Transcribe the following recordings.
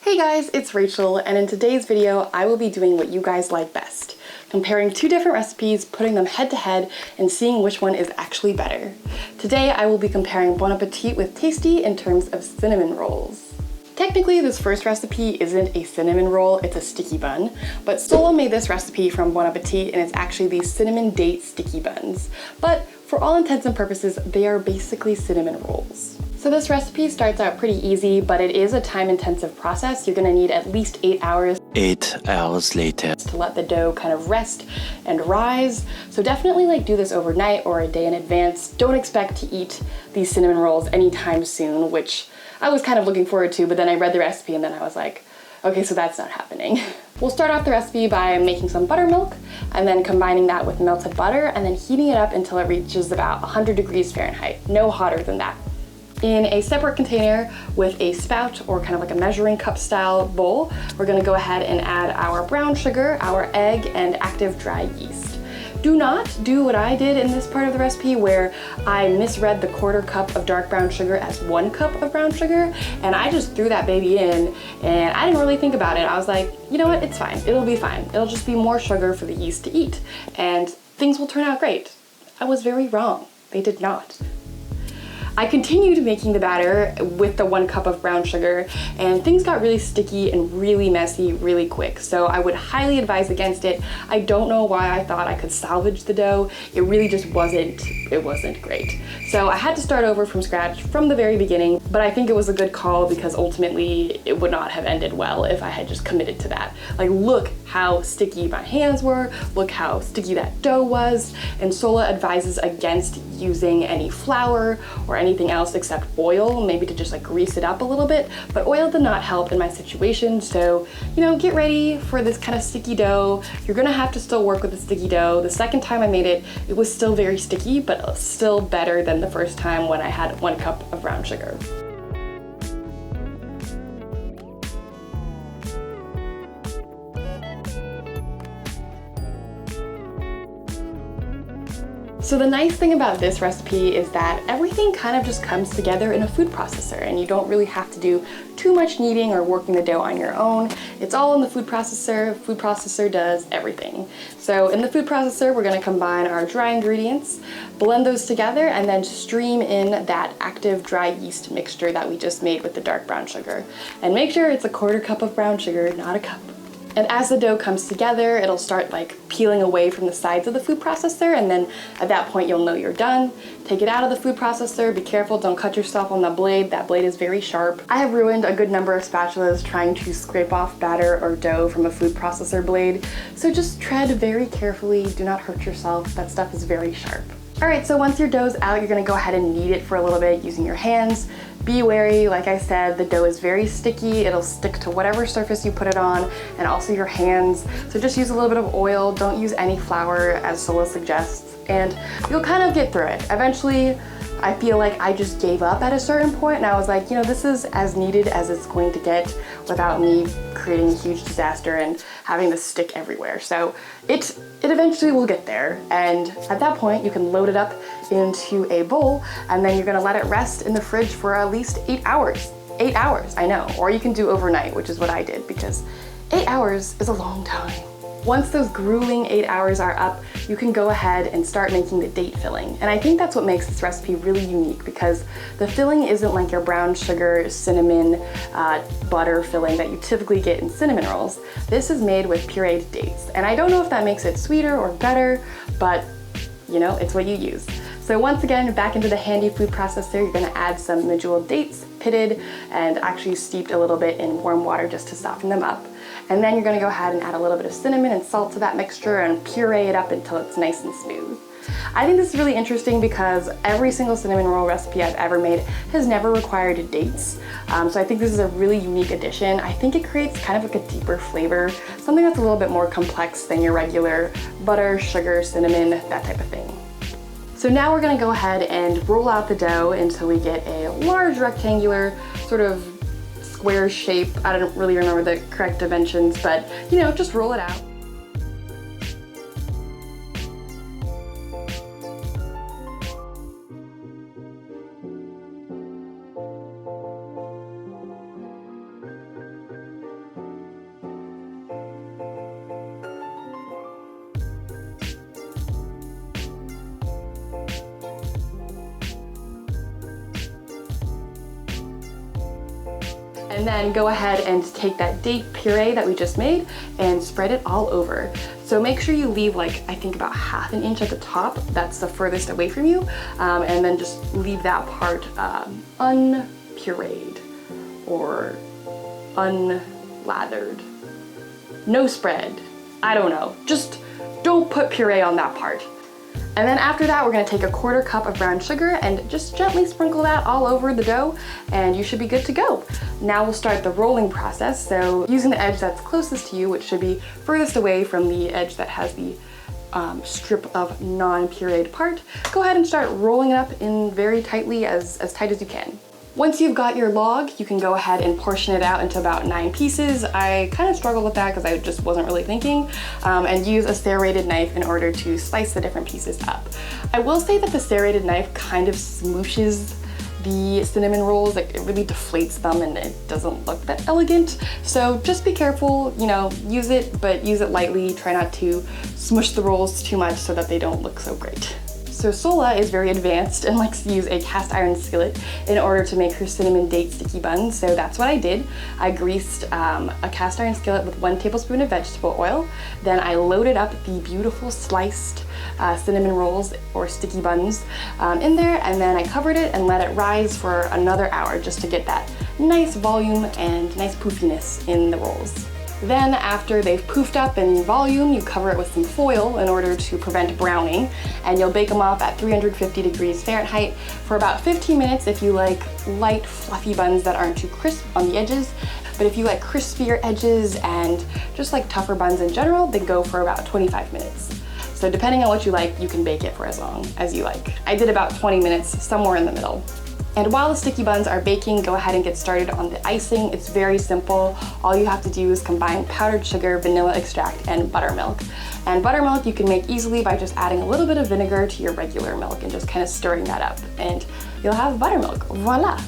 Hey guys, it's Rachel, and in today's video I will be doing what you guys like best. Comparing two different recipes, putting them head to head, and seeing which one is actually better. Today I will be comparing Bon Appetit with Tasty in terms of cinnamon rolls. Technically, this first recipe isn't a cinnamon roll, it's a sticky bun, but Sohla made this recipe from Bon Appetit and it's actually these cinnamon date sticky buns. But for all intents and purposes, they are basically cinnamon rolls. So this recipe starts out pretty easy, but it is a time-intensive process. You're gonna need at least 8 hours. 8 hours later. To let the dough kind of rest and rise. So definitely do this overnight or a day in advance. Don't expect to eat these cinnamon rolls anytime soon, which I was kind of looking forward to, but then I read the recipe and then I was like, okay, so that's not happening. We'll start off the recipe by making some buttermilk and then combining that with melted butter and then heating it up until it reaches about 100 degrees Fahrenheit, no hotter than that. In a separate container with a spout or kind of like a measuring cup style bowl, we're gonna go ahead and add our brown sugar, our egg, and active dry yeast. Do not do what I did in this part of the recipe where I misread the 1/4 cup of dark brown sugar as 1 cup of brown sugar, and I just threw that baby in and I didn't really think about it. I was like, you know what, it's fine, it'll be fine. It'll just be more sugar for the yeast to eat and things will turn out great. I was very wrong, they did not. I continued making the batter with the 1 cup of brown sugar and things got really sticky and really messy really quick. So I would highly advise against it. I don't know why I thought I could salvage the dough. It really just wasn't great. So I had to start over from scratch from the very beginning, but I think it was a good call because ultimately it would not have ended well if I had just committed to that. Like, look how sticky my hands were, look how sticky that dough was, and Sohla advises against using any flour or anything else except oil, maybe to just grease it up a little bit, but oil did not help in my situation. So, get ready for this kind of sticky dough. You're gonna have to still work with the sticky dough. The second time I made it, it was still very sticky, but still better than the first time when I had 1 cup of brown sugar. So the nice thing about this recipe is that everything kind of just comes together in a food processor and you don't really have to do too much kneading or working the dough on your own. It's all in the food processor. Food processor does everything. So in the food processor, we're gonna combine our dry ingredients, blend those together, and then stream in that active dry yeast mixture that we just made with the dark brown sugar. And make sure it's a 1/4 cup of brown sugar, not a cup. And as the dough comes together, it'll start peeling away from the sides of the food processor, and then at that point you'll know you're done. Take it out of the food processor, be careful, don't cut yourself on the blade, that blade is very sharp. I have ruined a good number of spatulas trying to scrape off batter or dough from a food processor blade, so just tread very carefully, do not hurt yourself, that stuff is very sharp. Alright, so once your dough's out, you're gonna go ahead and knead it for a little bit using your hands. Be wary, like I said, the dough is very sticky. It'll stick to whatever surface you put it on and also your hands. So just use a little bit of oil. Don't use any flour as Sohla suggests and you'll kind of get through it. Eventually, I feel like I just gave up at a certain point and I was like, this is as needed as it's going to get without me creating a huge disaster and having this stick everywhere. So it eventually will get there. And at that point, you can load it up into a bowl and then you're gonna let it rest in the fridge for at least 8 hours. 8 hours, I know. Or you can do overnight, which is what I did because 8 hours is a long time. Once those grueling 8 hours are up, you can go ahead and start making the date filling. And I think that's what makes this recipe really unique because the filling isn't like your brown sugar, cinnamon, butter filling that you typically get in cinnamon rolls. This is made with pureed dates. And I don't know if that makes it sweeter or better, but it's what you use. So once again, back into the handy food processor, you're gonna add some medjool dates, pitted, and actually steeped a little bit in warm water just to soften them up. And then you're gonna go ahead and add a little bit of cinnamon and salt to that mixture and puree it up until it's nice and smooth. I think this is really interesting because every single cinnamon roll recipe I've ever made has never required dates. So I think this is a really unique addition. I think it creates kind of a deeper flavor, something that's a little bit more complex than your regular butter, sugar, cinnamon, that type of thing. So now we're gonna go ahead and roll out the dough until we get a large rectangular sort of square shape. I don't really remember the correct dimensions, but just roll it out. And then go ahead and take that date puree that we just made and spread it all over. So make sure you leave like, I think about 1/2 inch at the top. That's the furthest away from you. And then just leave that part unpureed or unlathered. No spread. I don't know. Just don't put puree on that part. And then after that, we're gonna take a 1/4 cup of brown sugar and just gently sprinkle that all over the dough, and you should be good to go. Now we'll start the rolling process. So using the edge that's closest to you, which should be furthest away from the edge that has the strip of non-pureed part, go ahead and start rolling it up in very tightly, as tight as you can. Once you've got your log, you can go ahead and portion it out into about 9 pieces. I kind of struggled with that because I just wasn't really thinking, and use a serrated knife in order to slice the different pieces up. I will say that the serrated knife kind of smooshes the cinnamon rolls, like it really deflates them and it doesn't look that elegant. So just be careful, you know, use it, but use it lightly. Try not to smush the rolls too much so that they don't look so great. So Sohla is very advanced and likes to use a cast iron skillet in order to make her cinnamon date sticky buns. So that's what I did. I greased a cast iron skillet with 1 tablespoon of vegetable oil. Then I loaded up the beautiful sliced cinnamon rolls or sticky buns in there, and then I covered it and let it rise for another hour just to get that nice volume and nice poofiness in the rolls. Then after they've poofed up in volume, you cover it with some foil in order to prevent browning, and you'll bake them off at 350 degrees Fahrenheit for about 15 minutes if you like light, fluffy buns that aren't too crisp on the edges. But if you like crispier edges and just like tougher buns in general, then go for about 25 minutes. So depending on what you like, you can bake it for as long as you like. I did about 20 minutes, somewhere in the middle. And while the sticky buns are baking, go ahead and get started on the icing. It's very simple. All you have to do is combine powdered sugar, vanilla extract, and buttermilk. And buttermilk you can make easily by just adding a little bit of vinegar to your regular milk and just kind of stirring that up. And you'll have buttermilk, voila.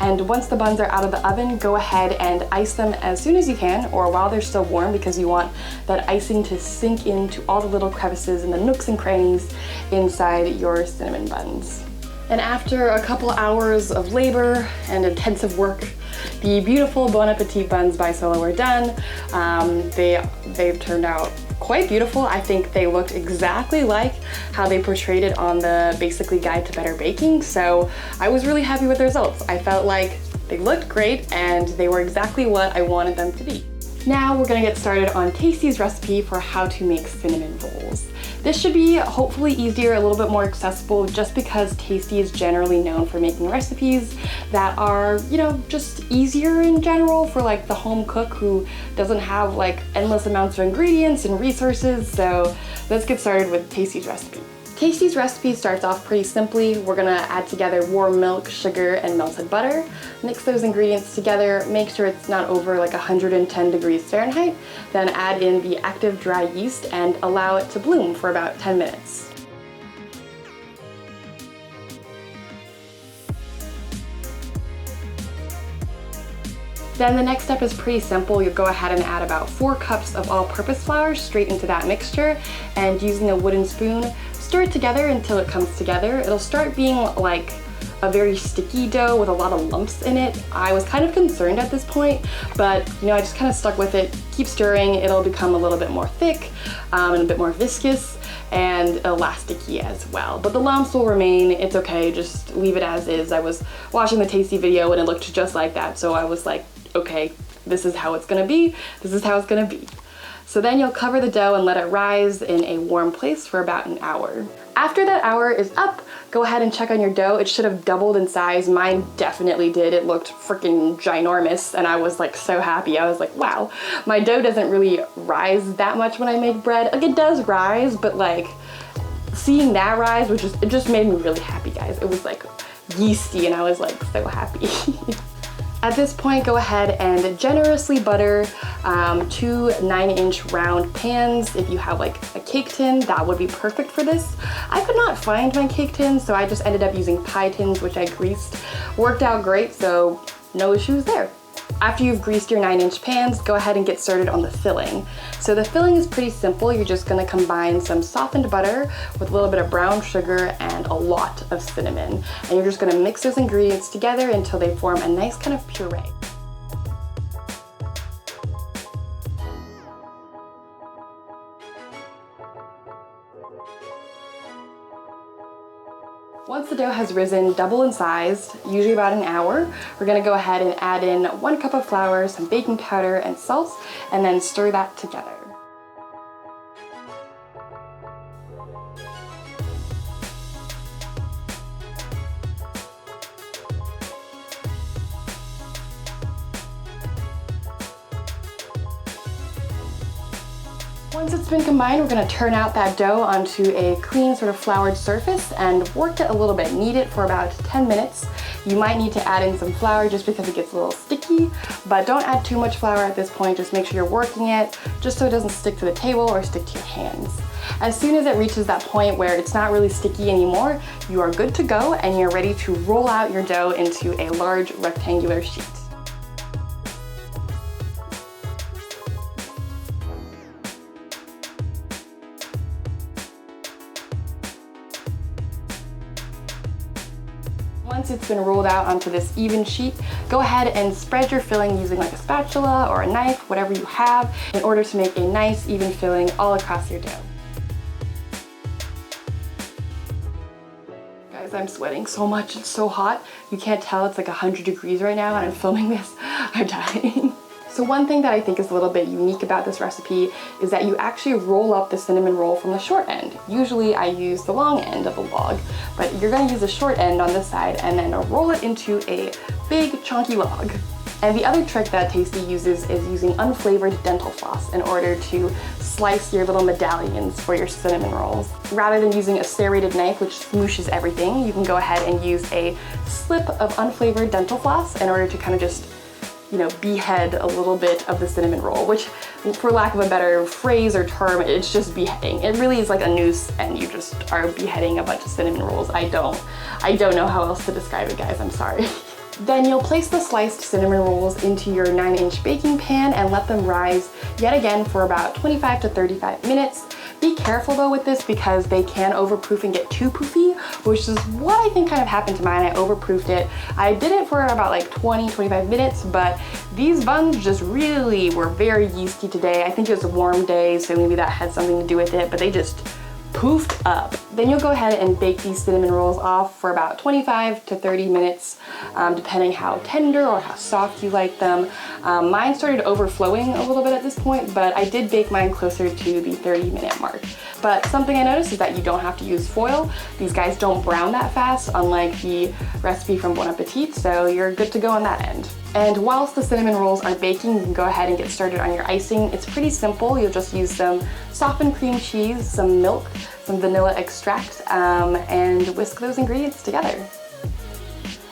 And once the buns are out of the oven, go ahead and ice them as soon as you can, or while they're still warm, because you want that icing to sink into all the little crevices and the nooks and crannies inside your cinnamon buns. And after a couple hours of labor and intensive work, the beautiful Bon Appétit buns by Sohla were done. They've turned out quite beautiful. I think they looked exactly like how they portrayed it on the Basically Guide to Better Baking, so I was really happy with the results. I felt like they looked great and they were exactly what I wanted them to be. Now we're gonna get started on Tasty's recipe for how to make cinnamon rolls. This should be hopefully easier, a little bit more accessible, just because Tasty is generally known for making recipes that are, you know, just easier in general for like the home cook who doesn't have like endless amounts of ingredients and resources. So let's get started with Tasty's recipe. Tasty's recipe starts off pretty simply. We're gonna add together warm milk, sugar, and melted butter. Mix those ingredients together, make sure it's not over like 110 degrees Fahrenheit, then add in the active dry yeast and allow it to bloom for about 10 minutes. Then the next step is pretty simple. You go ahead and add about 4 cups of all-purpose flour straight into that mixture, and using a wooden spoon, stir it together until it comes together. It'll start being like a very sticky dough with a lot of lumps in it. I was kind of concerned at this point, but you know, I just kind of stuck with it. Keep stirring, it'll become a little bit more thick and a bit more viscous and elasticy as well. But the lumps will remain, it's okay, just leave it as is. I was watching the Tasty video and it looked just like that, so I was like, okay, this is how it's gonna be, this is how it's gonna be. So then you'll cover the dough and let it rise in a warm place for about an hour. After that hour is up, go ahead and check on your dough. It should have doubled in size. Mine definitely did. It looked freaking ginormous and I was like so happy. I was like, wow, my dough doesn't really rise that much when I make bread. Like it does rise, but like seeing that rise, it just made me really happy, guys. It was like yeasty and I was like so happy. At this point, go ahead and generously butter 2 9-inch round pans. If you have like a cake tin, that would be perfect for this. I could not find my cake tin, so I just ended up using pie tins, which I greased. Worked out great, so no issues there. After you've greased your 9-inch pans, go ahead and get started on the filling. So the filling is pretty simple. You're just gonna combine some softened butter with a little bit of brown sugar and a lot of cinnamon. And you're just gonna mix those ingredients together until they form a nice kind of puree. Once the dough has risen double in size, usually about an hour, we're gonna go ahead and add in 1 cup of flour, some baking powder and salt, and then stir that together. Once it's been combined, we're going to turn out that dough onto a clean sort of floured surface and work it a little bit. Knead it for about 10 minutes. You might need to add in some flour just because it gets a little sticky, but don't add too much flour at this point. Just make sure you're working it just so it doesn't stick to the table or stick to your hands. As soon as it reaches that point where it's not really sticky anymore, you are good to go and you're ready to roll out your dough into a large rectangular sheet. Once it's been rolled out onto this even sheet, go ahead and spread your filling using like a spatula or a knife, whatever you have, in order to make a nice even filling all across your dough. Guys, I'm sweating so much, it's so hot. You can't tell, it's like 100 degrees right now and I'm filming this. I'm dying. So one thing that I think is a little bit unique about this recipe is that you actually roll up the cinnamon roll from the short end. Usually I use the long end of the log, but you're gonna use the short end on this side and then roll it into a big chunky log. And the other trick that Tasty uses is using unflavored dental floss in order to slice your little medallions for your cinnamon rolls. Rather than using a serrated knife, which smooshes everything, you can go ahead and use a slip of unflavored dental floss in order to kind of just, you know, behead a little bit of the cinnamon roll, which, for lack of a better phrase or term, it's just beheading. It really is like a noose and you just are beheading a bunch of cinnamon rolls. I don't know how else to describe it, guys, I'm sorry. Then you'll place the sliced cinnamon rolls into your 9-inch baking pan and let them rise yet again for about 25 to 35 minutes. Be careful though with this because they can overproof and get too poofy, which is what I think kind of happened to mine. I overproofed it. I did it for about like 20-25 minutes, but these buns just really were very yeasty today. I think it was a warm day, so maybe that had something to do with it, but they just poofed up. Then you'll go ahead and bake these cinnamon rolls off for about 25 to 30 minutes, depending how tender or how soft you like them. Mine started overflowing a little bit at this point, but I did bake mine closer to the 30-minute mark. But something I noticed is that you don't have to use foil. These guys don't brown that fast, unlike the recipe from Bon Appétit, so you're good to go on that end. And whilst the cinnamon rolls are baking, you can go ahead and get started on your icing. It's pretty simple. You'll just use some softened cream cheese, some milk, some vanilla extract, and whisk those ingredients together.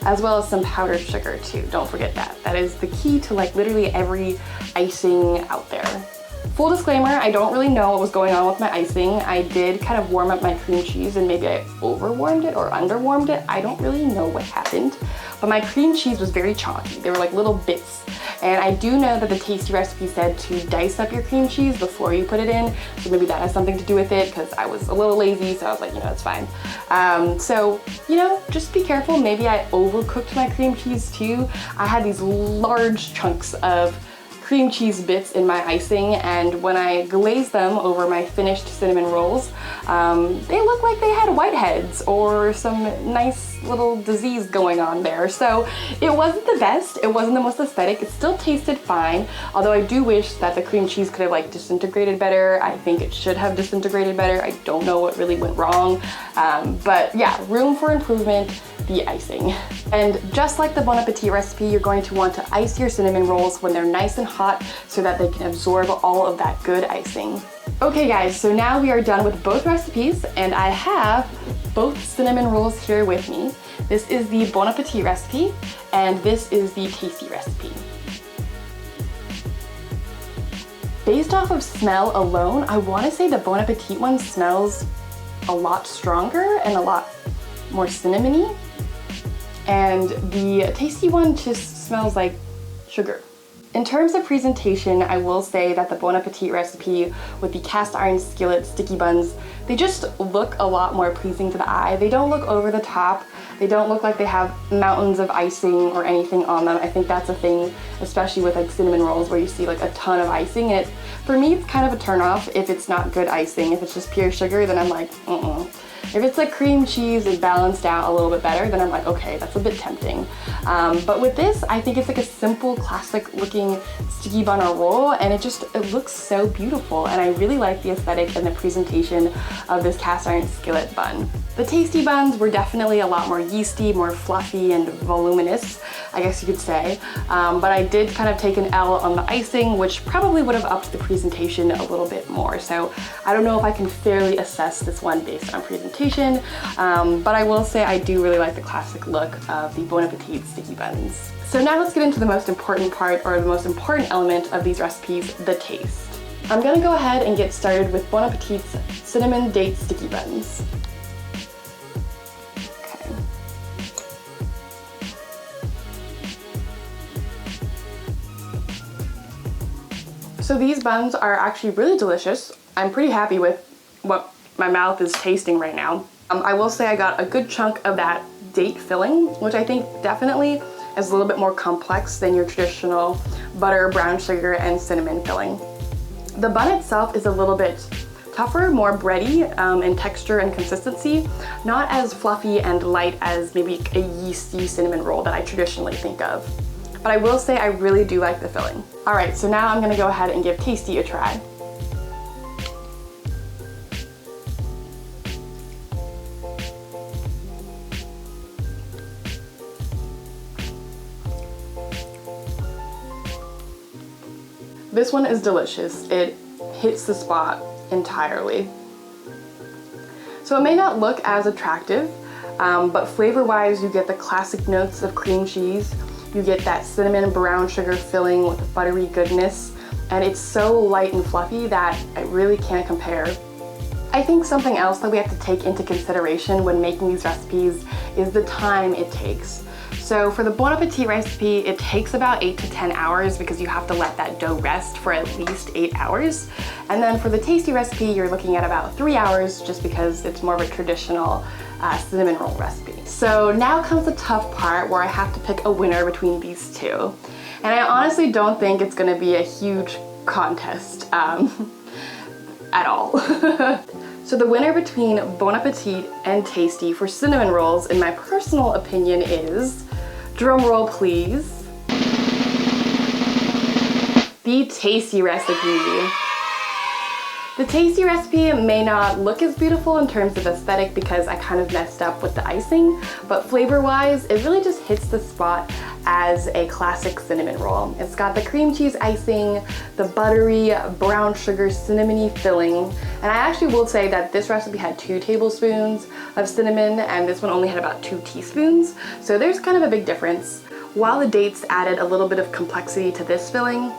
As well as some powdered sugar too, don't forget that. That is the key to like literally every icing out there. Full disclaimer, I don't really know what was going on with my icing. I did kind of warm up my cream cheese and maybe I overwarmed it or underwarmed it. I don't really know what happened, but my cream cheese was very chunky. They were like little bits. And I do know that the Tasty recipe said to dice up your cream cheese before you put it in, so maybe that has something to do with it because I was a little lazy, so I was like, you know, it's fine. So, you know, just be careful. Maybe I overcooked my cream cheese too. I had these large chunks of cream cheese bits in my icing, and when I glazed them over my finished cinnamon rolls, they looked like they had whiteheads or some nice little disease going on there. So it wasn't the best, it wasn't the most aesthetic, it still tasted fine, although I do wish that the cream cheese could have like disintegrated better. I think it should have disintegrated better. I don't know what really went wrong, but yeah, room for improvement. The icing. And just like the Bon Appetit recipe, you're going to want to ice your cinnamon rolls when they're nice and hot so that they can absorb all of that good icing. Okay guys, so now we are done with both recipes and I have both cinnamon rolls here with me. This is the Bon Appetit recipe and this is the Tasty recipe. Based off of smell alone, I want to say the Bon Appetit one smells a lot stronger and a lot more cinnamony. And the Tasty one just smells like sugar. In terms of presentation, I will say that the Bon Appetit recipe with the cast iron skillet sticky buns, they just look a lot more pleasing to the eye. They don't look over the top. They don't look like they have mountains of icing or anything on them. I think that's a thing, especially with like cinnamon rolls where you see like a ton of icing. For me, it's kind of a turn off if it's not good icing. If it's just pure sugar, then I'm like, If it's like cream cheese is balanced out a little bit better, then I'm like, okay, that's a bit tempting. But with this, I think it's like a simple, classic looking sticky bun or roll, and it looks so beautiful. And I really like the aesthetic and the presentation of this cast iron skillet bun. The tasty buns were definitely a lot more yeasty, more fluffy and voluminous, I guess you could say. But I did kind of take an L on the icing, which probably would have upped the presentation a little bit more. So I don't know if I can fairly assess this one based on presentation, but I will say I do really like the classic look of the Bon Appetit sticky buns. So now let's get into the most important part, or the most important element of these recipes, the taste. I'm gonna go ahead and get started with Bon Appetit's cinnamon date sticky buns. Okay. So these buns are actually really delicious. I'm pretty happy with what my mouth is tasting right now. I will say I got a good chunk of that date filling, which I think definitely is a little bit more complex than your traditional butter, brown sugar, and cinnamon filling. The bun itself is a little bit tougher, more bready in texture and consistency, not as fluffy and light as maybe a yeasty cinnamon roll that I traditionally think of. But I will say I really do like the filling. All right, so now I'm gonna go ahead and give Tasty a try. This one is delicious. It hits the spot entirely. So it may not look as attractive, but flavor-wise, you get the classic notes of cream cheese. You get that cinnamon brown sugar filling with buttery goodness, and it's so light and fluffy that I really can't compare. I think something else that we have to take into consideration when making these recipes is the time it takes. So for the Bon Appetit recipe, it takes about 8 to 10 hours because you have to let that dough rest for at least 8 hours. And then for the Tasty recipe, you're looking at about 3 hours just because it's more of a traditional cinnamon roll recipe. So now comes the tough part where I have to pick a winner between these two. And I honestly don't think it's gonna be a huge contest at all. So the winner between Bon Appetit and Tasty for cinnamon rolls, in my personal opinion, is, drum roll please, the Tasty recipe. The Tasty recipe may not look as beautiful in terms of aesthetic because I kind of messed up with the icing, but flavor-wise, it really just hits the spot as a classic cinnamon roll. It's got the cream cheese icing, the buttery brown sugar cinnamony filling, and I actually will say that this recipe had 2 tablespoons of cinnamon and this one only had about 2 teaspoons, so there's kind of a big difference. While the dates added a little bit of complexity to this filling,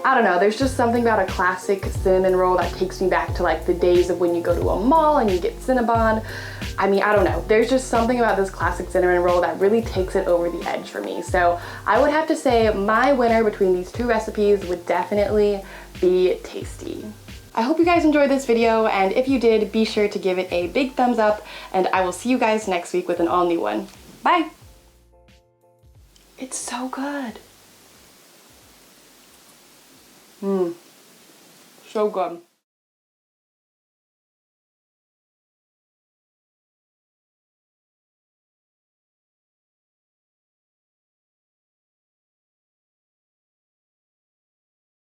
I don't know, there's just something about a classic cinnamon roll that takes me back to like the days of when you go to a mall and you get Cinnabon. I mean, I don't know, there's just something about this classic cinnamon roll that really takes it over the edge for me. So I would have to say my winner between these 2 recipes would definitely be Tasty. I hope you guys enjoyed this video, and if you did, be sure to give it a big thumbs up, and I will see you guys next week with an all new one. Bye! It's so good. So good.